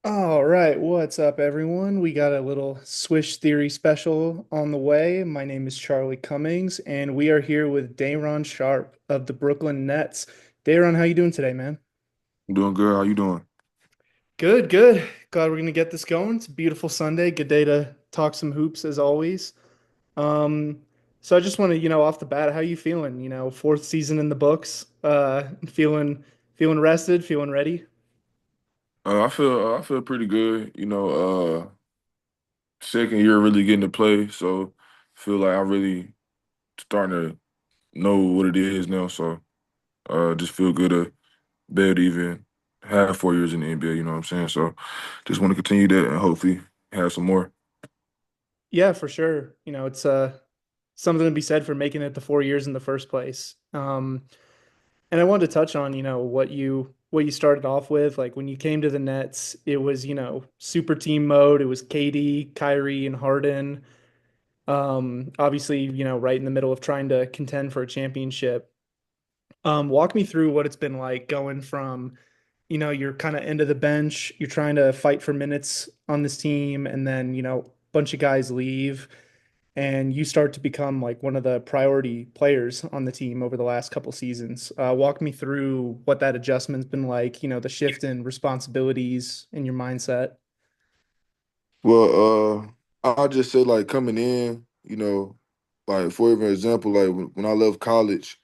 All right, what's up, everyone? We got a little Swish Theory special on the way. My name is Charlie Cummings, and we are here with Day'Ron Sharpe of the Brooklyn Nets. Day'Ron, how you doing today, man? I'm doing good. How you doing? Good, good. Glad we're gonna get this going. It's a beautiful Sunday. Good day to talk some hoops as always. Um, so I just want to, off the bat, how you feeling? Fourth season in the books. Feeling rested, feeling ready. I feel pretty good. Second year really getting to play, so feel like I really starting to know what it is now. So just feel good to be able to even have 4 years in the NBA. You know what I'm saying? So just want to continue that and hopefully have some more. Yeah, for sure. It's something to be said for making it the 4 years in the first place. And I wanted to touch on, what you started off with. Like when you came to the Nets, it was, super team mode. It was KD, Kyrie, and Harden. Obviously, right in the middle of trying to contend for a championship. Walk me through what it's been like going from, you're kind of end of the bench, you're trying to fight for minutes on this team, and then, a bunch of guys leave and you start to become like one of the priority players on the team over the last couple seasons. Walk me through what that adjustment's been like, the shift in responsibilities in your mindset. Well, I'll just say like coming in, like for even example, like when I left college,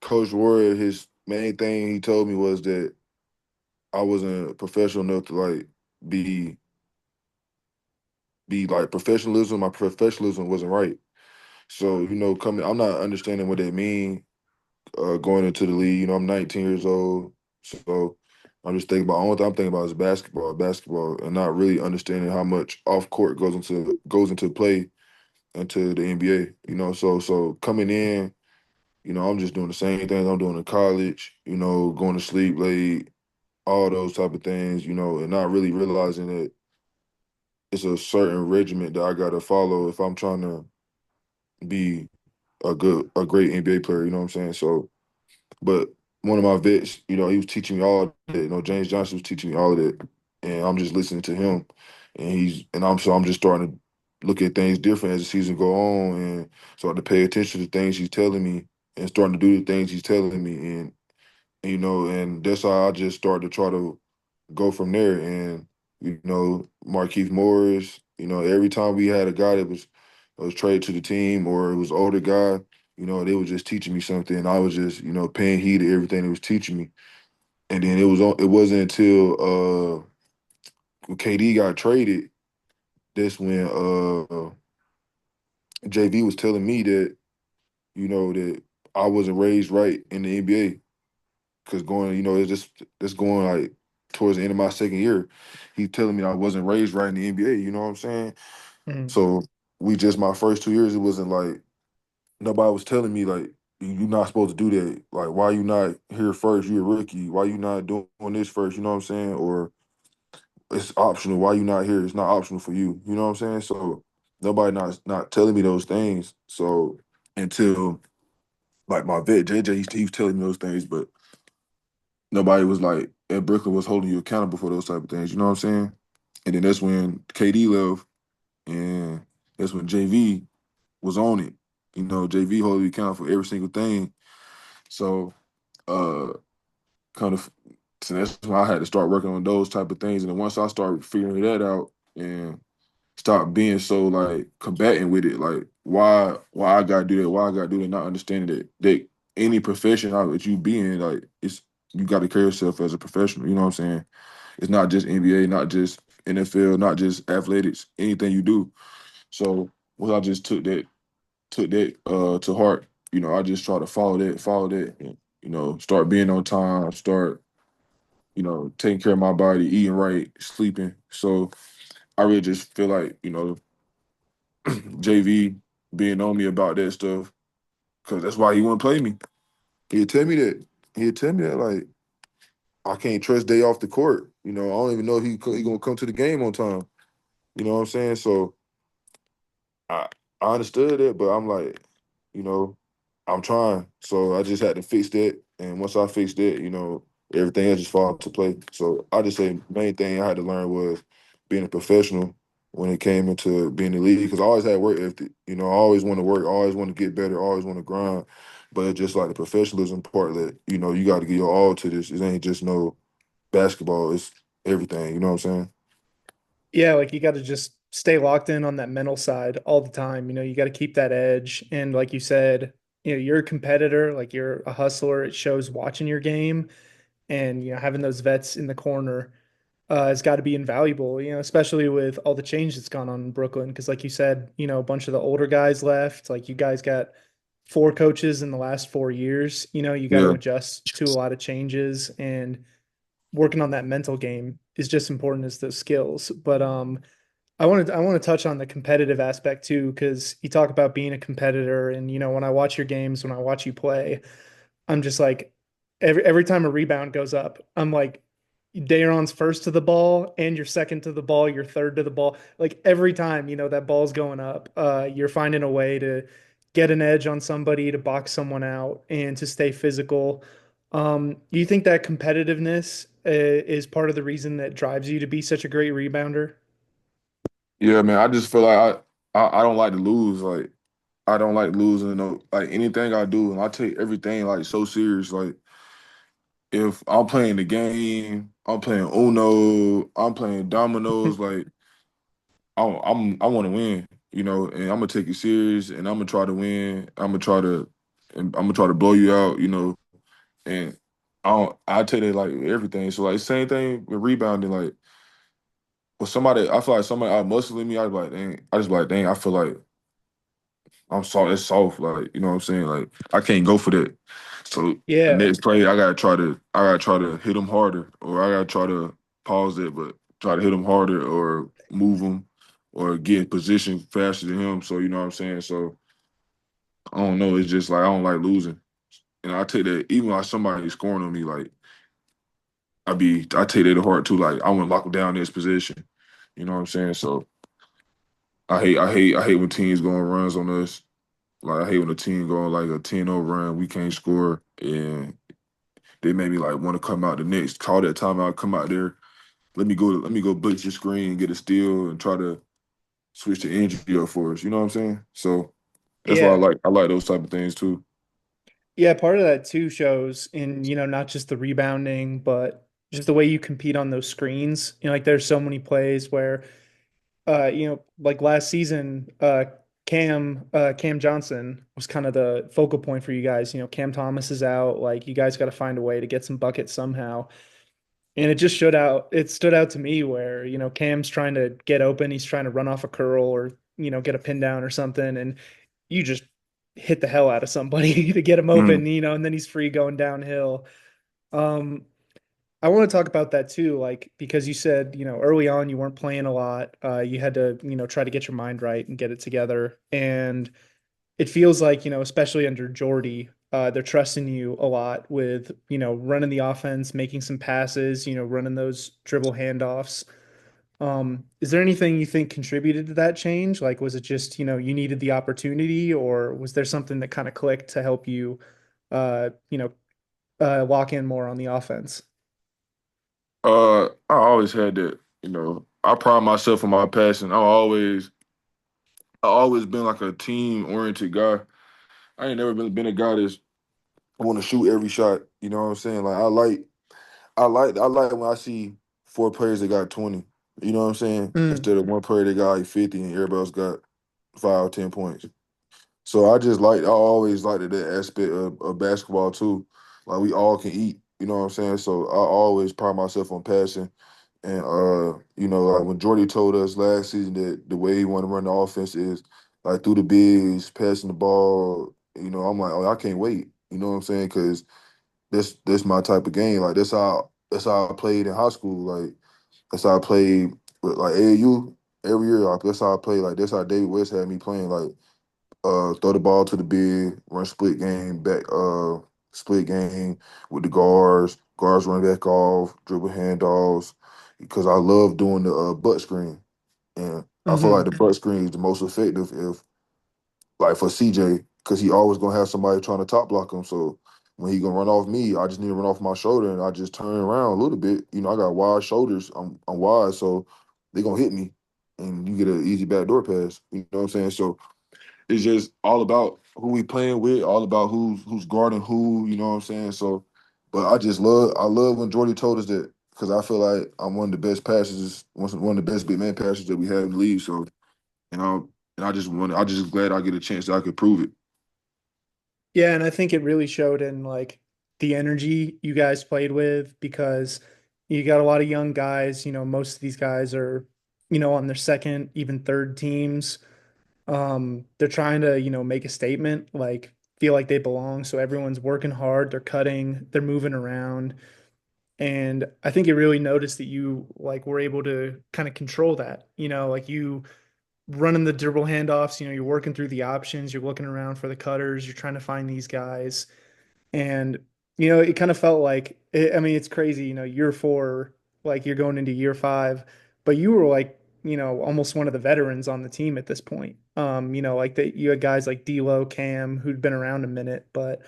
Coach Warrior, his main thing he told me was that I wasn't professional enough to like be be like professionalism. My professionalism wasn't right. So coming, I'm not understanding what they mean going into the league. I'm 19 years old, so I'm just thinking about all I'm thinking about is basketball, and not really understanding how much off court goes into play into the NBA. So coming in, I'm just doing the same things I'm doing in college. Going to sleep late, all those type of things. And not really realizing that it's a certain regiment that I got to follow if I'm trying to be a great NBA player. You know what I'm saying? So, but one of my vets, he was teaching me all that. James Johnson was teaching me all of that, and I'm just listening to him, and I'm just starting to look at things different as the season go on, and start to pay attention to things he's telling me, and starting to do the things he's telling me, and that's how I just started to try to go from there. And Markeith Morris. Every time we had a guy that was traded to the team or it was older guy, they were just teaching me something. And I was just paying heed to everything they was teaching me. And then it wasn't until when KD got traded that's when JV was telling me that that I wasn't raised right in the NBA. Because going, it's just going like towards the end of my second year, he's telling me I wasn't raised right in the NBA. You know what I'm saying? Mhm. So we just my first 2 years, it wasn't like nobody was telling me like you're not supposed to do that. Like why you not here first? You're a rookie. Why you not doing this first? You know what I'm saying? Or it's optional. Why you not here? It's not optional for you. You know what I'm saying? So nobody not telling me those things. So until like my vet JJ, he was telling me those things, but nobody was like at Brooklyn was holding you accountable for those type of things. You know what I'm saying? And then that's when KD left, and that's when JV was on it. JV holding you accountable for every single thing. So, uh, kind of, so that's when I had to start working on those type of things. And then once I started figuring that out and stop being so like combating with it, like why I gotta do that, why I gotta do that, not understanding that any profession that you be in, like it's you gotta carry yourself as a professional. You know what I'm saying? It's not just NBA, not just NFL, not just athletics, anything you do. So I just took that to heart. I just try to follow that, and, start being on time, start, taking care of my body, eating right, sleeping. So I really just feel like, JV being on me about that stuff, because that's why he wouldn't play me. He'd tell me that. He'd tell me that like I can't trust Day off the court. I don't even know if he gonna come to the game on time. You know what I'm saying? So I I understood it, but I'm like, you know, I'm trying. So I just had to fix that. And once I fixed that, everything else just fall into play. So I just say main thing I had to learn was being a professional when it came into being the league because I always had work ethic. You know, I always want to work, I always want to get better, I always want to grind. But it's just like the professionalism part that you got to give your all to this. It ain't just no basketball; it's everything. You know what I'm saying? Yeah, like you got to just stay locked in on that mental side all the time. You got to keep that edge. And like you said, you're a competitor, like you're a hustler. It shows watching your game and, having those vets in the corner has got to be invaluable, especially with all the change that's gone on in Brooklyn. Because like you said, a bunch of the older guys left. Like you guys got four coaches in the last 4 years. You got to Yeah. adjust to a lot of changes and working on that mental game is just important as those skills. But I want to touch on the competitive aspect too, because you talk about being a competitor, and when I watch your games, when I watch you play, I'm just like every time a rebound goes up, I'm like Day'Ron's first to the ball and you're second to the ball, you're third to the ball. Like every time, that ball's going up, you're finding a way to get an edge on somebody, to box someone out, and to stay physical. Do you think that competitiveness is part of the reason that drives you to be such a great rebounder? Yeah, man. I just feel like I don't like to lose. Like I don't like losing. No, like anything I do, and I take everything like so serious. Like if I'm playing the game, I'm playing Uno, I'm playing dominoes. Like I want to win, and I'm gonna take it serious, and I'm gonna try to win. I'm gonna try to blow you out, and I take it like everything. So like same thing with rebounding. Like with somebody, I feel like somebody out muscling me. I be like, dang. I just be like, dang. I feel like I'm soft. It's soft. Like you know what I'm saying. Like I can't go for that. So the Yeah. next play, I gotta try to hit them harder, or I gotta try to pause it, but try to hit them harder, or move them, or get in position faster than him. So you know what I'm saying. So I don't know. It's just like I don't like losing, and I take that even like somebody scoring on me, like I take that to heart too. Like I want to lock them down in this position. You know what I'm saying. So I hate when teams go on runs on us. Like I hate when a team go on like a 10-0 run, we can't score, and they made me like want to come out the next, call that timeout, come out there, let me go blitz your screen, get a steal, and try to switch the energy up for us. You know what I'm saying? So that's why Yeah. I like those type of things too. Yeah, part of that too shows in, not just the rebounding, but just the way you compete on those screens. Like there's so many plays where like last season, Cam Johnson was kind of the focal point for you guys. Cam Thomas is out. Like you guys got to find a way to get some buckets somehow. And it stood out to me where, Cam's trying to get open, he's trying to run off a curl or, get a pin down or something, and you just hit the hell out of somebody to get him open, Mm. and then he's free going downhill. Um, I want to talk about that too, like because you said, early on you weren't playing a lot. You had to, try to get your mind right and get it together. And it feels like, especially under Jordy, they're trusting you a lot with, running the offense, making some passes, running those dribble handoffs. Is there anything you think contributed to that change? Like, was it just, you needed the opportunity, or was there something that kind of clicked to help you, uh, you know, lock in more on the offense? I always had that. I pride myself on my passion. I always been like a team oriented guy. I ain't never been a guy that's want to shoot every shot. You know what I'm saying? Like I like when I see four players that got 20. You know what I'm saying? Mm, Instead of one player that got like 50 and everybody else got 5, 10 points. So I always liked that aspect of basketball too. Like we all can eat. You know what I'm saying? So I always pride myself on passing. And like when Jordy told us last season that the way he want to run the offense is like through the bigs, passing the ball. I'm like, oh, I can't wait. You know what I'm saying? Because that's my type of game. Like that's how I played in high school. Like that's how I played with like AAU every year. Like, that's how I played. Like that's how David West had me playing. Like throw the ball to the big, run split game with the guards run back off, dribble handoffs. Because I love doing the butt screen, and I feel like hmm the butt screen is the most effective if like for CJ because he always gonna have somebody trying to top block him. So when he gonna run off me, I just need to run off my shoulder, and I just turn around a little bit. You know, I got wide shoulders. I'm wide, so they gonna hit me, and you get an easy backdoor pass. You know what I'm saying? So it's just all about who we playing with, all about who's guarding who. You know what I'm saying? So, but I love when Jordy told us that because I feel like I'm one of the best passers, one of the best big man passers that we have in the league. So, and I and I just glad I get a chance that I could prove it. Yeah, and I think it really showed in like the energy you guys played with because you got a lot of young guys, most of these guys are, on their second, even third teams. They're trying to, make a statement, like feel like they belong. So everyone's working hard, they're cutting, they're moving around. And I think it really noticed that you like were able to kind of control that, like you running the dribble handoffs, you're working through the options, you're looking around for the cutters, you're trying to find these guys. And, it kind of felt like, I mean, it's crazy, year four, like you're going into year five, but you were like, almost one of the veterans on the team at this point. Like that you had guys like D'Lo, Cam, who'd been around a minute, but,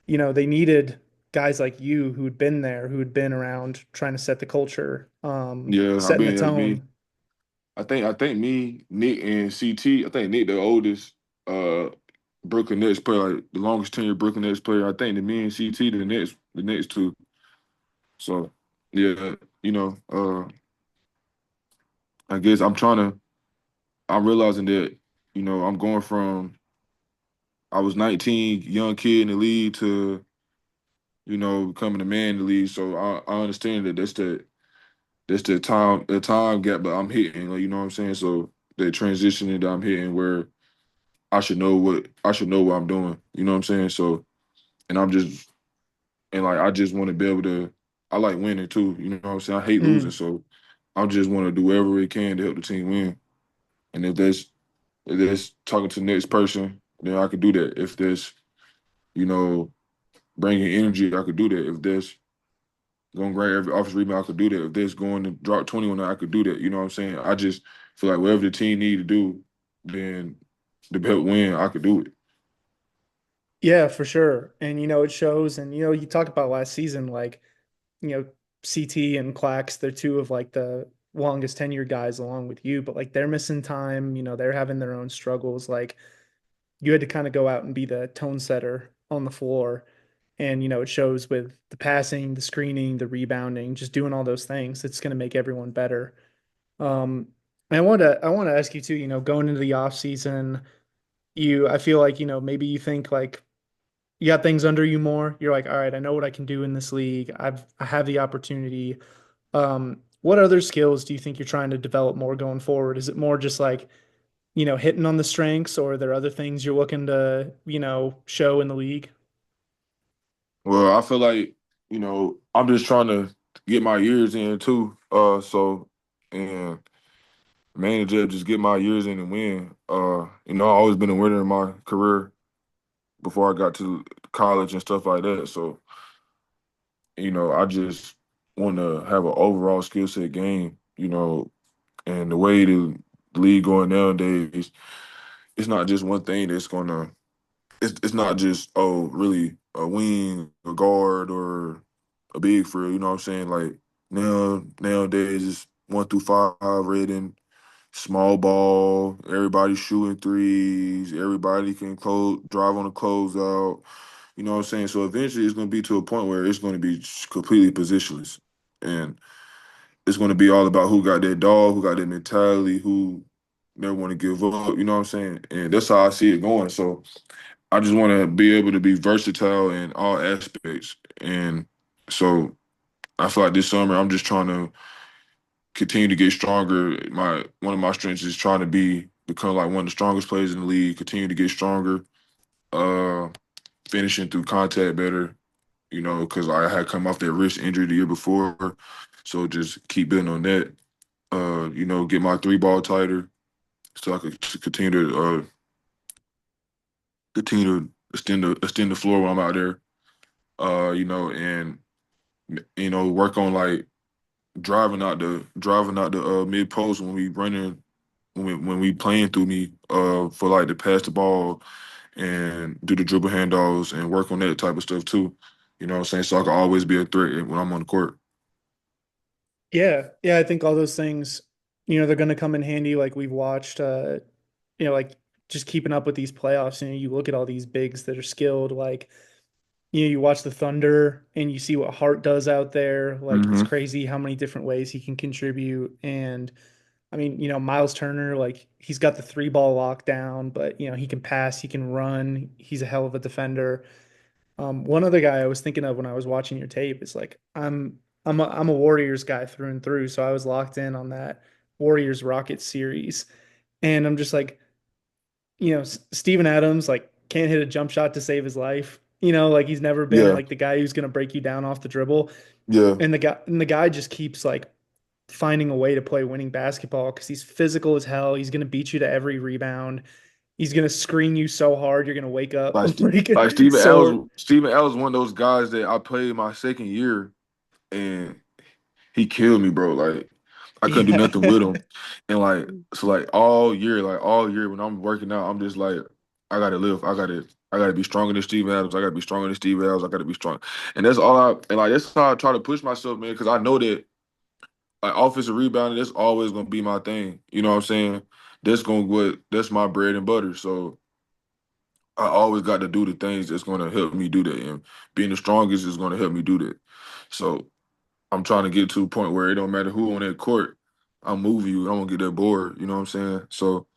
they needed guys like you who'd been there, who'd been around trying to set the culture, Yeah, setting the tone. I think me, Nick, and CT. I think Nick the oldest Brooklyn Nets player, like the longest tenured Brooklyn Nets player. I think that me and CT the next two. So yeah, you know, I guess I'm realizing that, I'm going from I was 19, young kid in the league to, becoming a man in the league. So I understand that that's the time gap that I'm hitting, like, you know what I'm saying? So the transitioning that I'm hitting where I should know what I'm doing. You know what I'm saying? So and I'm just and like I just want to be able to I like winning too. You know what I'm saying? I hate losing. Mm. So I just want to do whatever it can to help the team win. And if that's talking to the next person, then I could do that. If there's, you know, bringing energy, I could do that. If there's going to grab every office rebound, I could do that. If there's going to drop 20 on that, I could do that. You know what I'm saying? I just feel like whatever the team need to do, then to help win, I could do it. Yeah, for sure. And it shows. And you talked about last season, like, you know, CT and Clax, they're two of like the longest tenured guys along with you, but like they're missing time, they're having their own struggles. Like you had to kind of go out and be the tone setter on the floor. And it shows with the passing, the screening, the rebounding, just doing all those things. It's going to make everyone better. And I want to ask you too, going into the off season, I feel like, maybe you think like you got things under you more. You're like, all right, I know what I can do in this league. I have the opportunity. What other skills do you think you're trying to develop more going forward? Is it more just like, hitting on the strengths, or are there other things you're looking to, show in the league? Well, I feel like, I'm just trying to get my years in too. And mainly just get my years in and win. I've always been a winner in my career before I got to college and stuff like that. So, I just want to have an overall skill set game, and the way the league going nowadays, it's not just one thing that's gonna it's not just really a wing, a guard, or a big for real. You know what I'm saying? Like nowadays it's 1 through 5 rating, small ball, everybody shooting threes, everybody can close drive on a closeout. You know what I'm saying? So eventually it's gonna be to a point where it's gonna be completely positionless. And it's gonna be all about who got that dog, who got that mentality, who never want to give up. You know what I'm saying? And that's how I see it going. So I just want to be able to be versatile in all aspects. And so I feel like this summer I'm just trying to continue to get stronger. My one of my strengths is trying to become like one of the strongest players in the league, continue to get stronger, uh, finishing through contact better, because I had come off that wrist injury the year before. So just keep building on that. Get my three ball tighter so I could continue to extend the floor while I'm out there. And work on like driving out the mid post when we running when we playing through me for like to pass the ball and do the dribble handoffs and work on that type of stuff too. You know what I'm saying? So I can always be a threat when I'm on the court. Yeah. Yeah, I think all those things, they're going to come in handy. Like we've watched, like just keeping up with these playoffs. You look at all these bigs that are skilled. Like, you watch the Thunder and you see what Hart does out there. Like, it's Hmm. crazy how many different ways he can contribute. And I mean, Miles Turner, like he's got the three ball lockdown, but he can pass, he can run. He's a hell of a defender. One other guy I was thinking of when I was watching your tape is like I'm a Warriors guy through and through, so I was locked in on that Warriors Rockets series, and I'm just like, Steven Adams like can't hit a jump shot to save his life. Like he's never been Yeah, like the guy who's gonna break you down off the dribble, yeah. and the guy just keeps like finding a way to play winning basketball because he's physical as hell. He's gonna beat you to every rebound. He's gonna screen you so hard you're gonna wake up Like like like Steven sore. Adams, Steven Adams, one of those guys that I played my second year and he killed me, bro. Like I couldn't do Yeah. nothing with him. And like all year when I'm working out, I'm just like, I gotta live. I gotta be stronger than Steve Adams. I gotta be stronger than Steve Adams. I gotta be strong. And that's all I and like that's how I try to push myself, man, because I know that like offensive rebounding, that's always gonna be my thing. You know what I'm saying? That's my bread and butter. So I always got to do the things that's gonna help me do that. And being the strongest is gonna help me do that. So I'm trying to get to a point where it don't matter who on that court, I'll move you. I don't get that bored. You know what I'm saying? So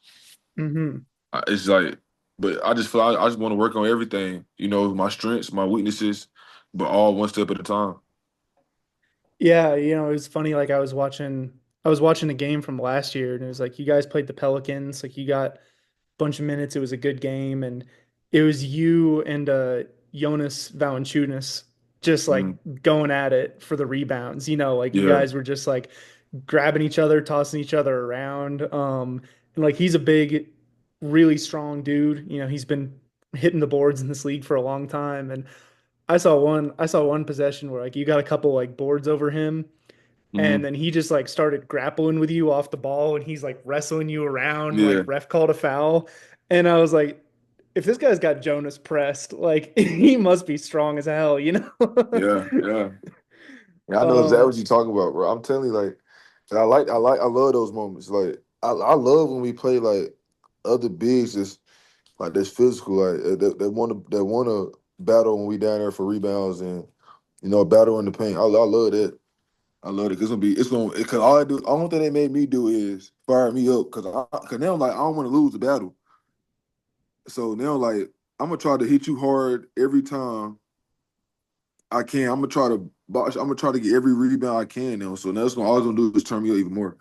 Hmm. it's like, but I just feel I just want to work on everything. You know, my strengths, my weaknesses, but all one step at a time. Yeah, it was funny. Like I was watching a game from last year, and it was like you guys played the Pelicans. Like you got a bunch of minutes. It was a good game, and it was you and Jonas Valanciunas just like Mhm. going at it for the rebounds. Like you Yeah. guys were just like grabbing each other, tossing each other around. And like he's a big, really strong dude. He's been hitting the boards in this league for a long time, and I saw one possession where like you got a couple like boards over him, and Hmm. then he just like started grappling with you off the ball, and he's like wrestling you around, like Yeah. ref called a foul. And I was like, if this guy's got Jonas pressed, like he must be strong as hell. Yeah. Yeah. Yeah, I know exactly um what you're talking about, bro. I'm telling you, like, and I love those moments. Like, I love when we play like other bigs that's like that's physical, like that want to battle when we down there for rebounds and battle in the paint. I love that. I love it. It's gonna because all I do, only thing they made me do is fire me up because now like I don't want to lose the battle. So now like I'm gonna try to hit you hard every time I can. I'm gonna try to box. I'm gonna try to get every rebound I can now. So now that's gonna all it's gonna do is turn me up even more.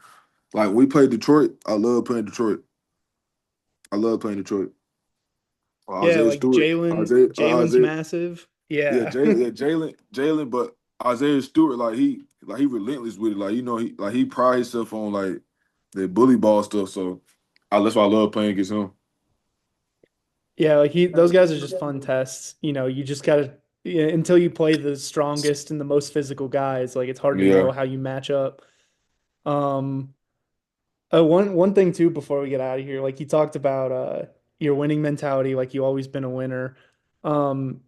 Like when we play Detroit, I love playing Detroit. I love playing Detroit. yeah, Isaiah like Stewart, Jalen's Isaiah, massive. yeah, Yeah. Jalen, but Isaiah Stewart, like he relentless with it. Like he pride himself on like the bully ball stuff. So that's why I love playing against him. Yeah, like those guys are just fun tests. You just gotta, yeah, until you play the strongest and the most physical guys, like it's hard to Yeah, know how you match up. Um, one thing too before we get out of here, like you talked about your winning mentality, like you always been a winner. Um,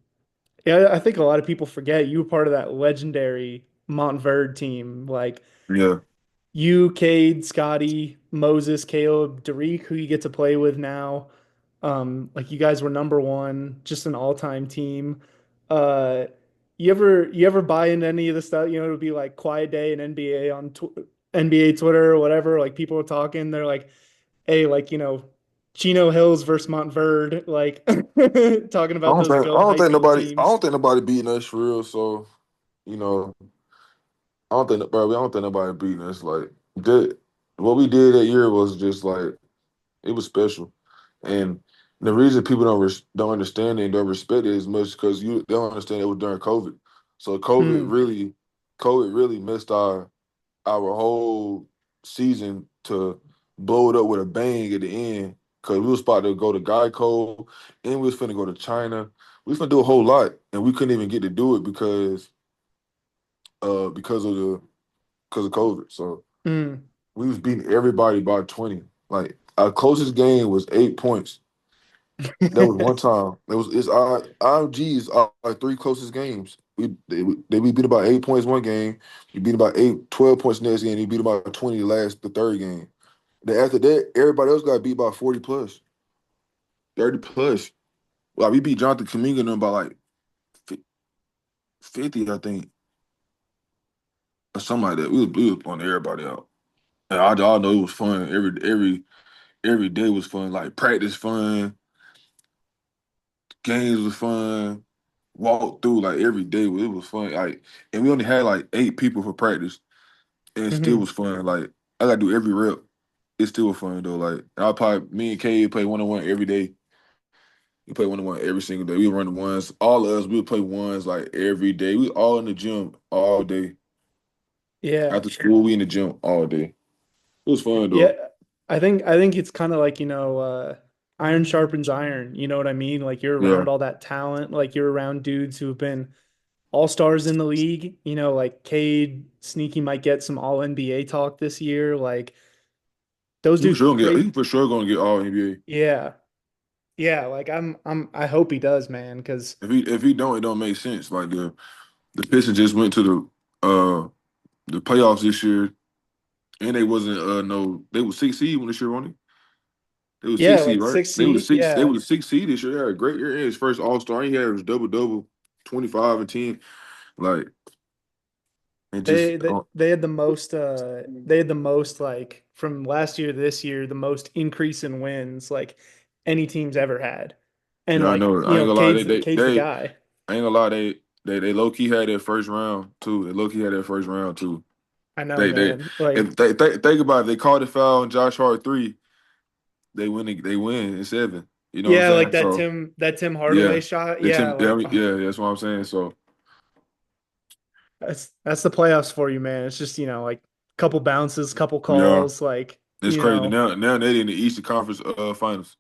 yeah, I think a lot of people forget you were part of that legendary Montverde team. Like yeah, you, Cade, Scotty, Moses, Caleb, Derek, who you get to play with now. Like you guys were number one, just an all-time team. Uh, you ever buy into any of the stuff? It would be like quiet day in NBA on NBA Twitter or whatever. Like people are talking, they're like, "Hey, like Chino Hills versus Montverde," like talking about those built high school I teams. don't think nobody beating us for real. So you know, I don't think nobody beating us. Like that, what we did that year was just like it was special, and the reason people don't understand it and don't respect it as much because you they don't understand it was during COVID. So Hmm. COVID really messed our whole season to blow it up with a bang at the end because we was about to go to Geico and we was finna go to China. We was finna do a whole lot and we couldn't even get to do it because of the because of COVID. So Hmm. we was beating everybody by 20. Like our closest game was 8 points That was one time. It's our IMG is our three closest games. We beat about 8 points one game. We beat about 12 points next game. We beat about 20 the third game. Then after that, everybody else got beat by 40 plus, 30 plus. Like we beat Jonathan Kaminga and them by like 50, I think, or something like that. We was pulling everybody out. And I know it was fun. Every day was fun. Like practice fun, games was fun, walk through like every day. It was fun. Like, and we only had like 8 people for practice, and it still Hmm. was fun. Like I gotta do every rep. It's still fun though. Like I probably me and Kay play 1-on-1 every day. We play 1-on-1 every single day. We run the ones. All of us, we would play ones like every day. We all in the gym all day. Yeah. After school, we in the gym all day. It was fun Yeah. though. I think it's kind of like, iron sharpens iron. You know what I mean? Like you're Yeah. around all that talent, like you're around dudes who've been all-stars in the league. Like Cade, Sneaky might get some all NBA talk this year. Like those dudes He create. for sure gonna get all NBA. Yeah. Yeah, like I hope he does, man, because If he don't, it don't make sense. Like the Pistons just went to the playoffs this year, and they wasn't no they was 6 seed when this year on it. They was yeah, 6 seed, like right? six seed. They Yeah. was a 6 seed this year. They had a great year. His first All Star. He had his double double, 25 and 10. Like and just They had the most like from last year to this year, the most increase in wins like any team's ever had. And yeah, I like, know. I ain't gonna lie. Cade's the guy. I ain't gonna lie. They low key had that first round too. They low key had that first round too. I know, They man. Like, if they think about it. They called the foul on Josh Hart 3. They win in 7. You know what yeah, I'm like saying? So That Tim yeah, Hardaway shot. they Yeah, Tim. Yeah, I like mean, yeah, that's what I'm saying. So that's the playoffs for you, man. It's just, like couple bounces, couple yeah, calls, like, it's crazy. Now they in the Eastern Conference Finals.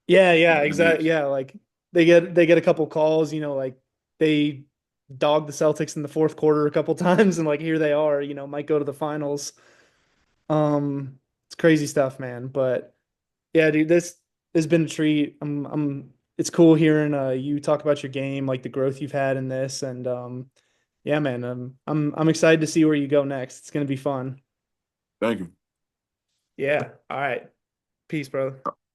yeah, yeah, The exactly. Knicks. Yeah, like they get a couple calls, like they dogged the Celtics in the fourth quarter a couple times, and like here they are, might go to the finals. It's crazy stuff, man. But yeah, dude, this has been a treat. It's cool hearing you talk about your game, like the growth you've had in this, and yeah, man, I'm excited to see where you go next. It's gonna be fun. Thank you. Yeah. All right. Peace, brother.